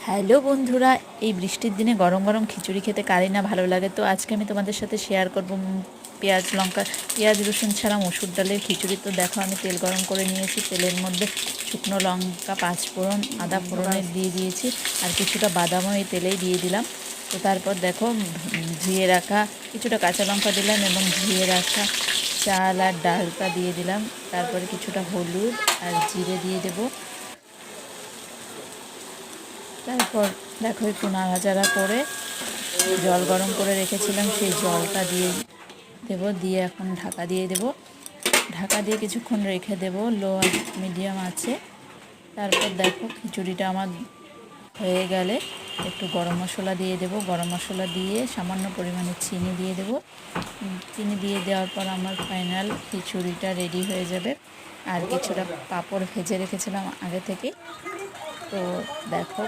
Hello বন্ধুরা, এই বৃষ্টির দিনে গরম গরম খিচুড়ি খেতে কারই না ভালো লাগে। তো আজকে আমি তোমাদের সাথে শেয়ার করব পেঁয়াজ রসুন ছাড়া মসুর ডালের খিচুড়ি। তো দেখো, আমি তেল গরম করে নিয়েছি। তেলের মধ্যে শুকনো লঙ্কা, পাঁচফোড়ন, আদা ফোড়নে দিয়ে দিয়েছি, আর কিছুটা বাদামও এই তেলেই দিয়ে দিলাম। তো তারপর দেখো, ধুয়ে রাখা কিছুটা কাঁচা লঙ্কা দিলাম এবং ধুয়ে রাখা চাল আর ডালটা দিয়ে দিলাম। তারপরে কিছুটা হলুদ আর জিরে দিয়ে দেবো। তারপর দেখো, একটু নাড়াচাড়া করে জল গরম করে রেখেছিলাম, সেই জলটা দিয়ে দেবো। দিয়ে এখন ঢাকা দিয়ে দেবো। ঢাকা দিয়ে কিছুক্ষণ রেখে দেবো লো মিডিয়াম আছে। তারপর দেখো, খিচুড়িটা আমার হয়ে গেলে একটু গরম মশলা দিয়ে দেবো। গরম মশলা দিয়ে সামান্য পরিমাণে চিনি দিয়ে দেবো। চিনি দিয়ে দেওয়ার পর আমার ফাইনাল খিচুড়িটা রেডি হয়ে যাবে। আর কিছুটা পাঁপড় ভেজে রেখেছিলাম আগে থেকে। তো দেখো।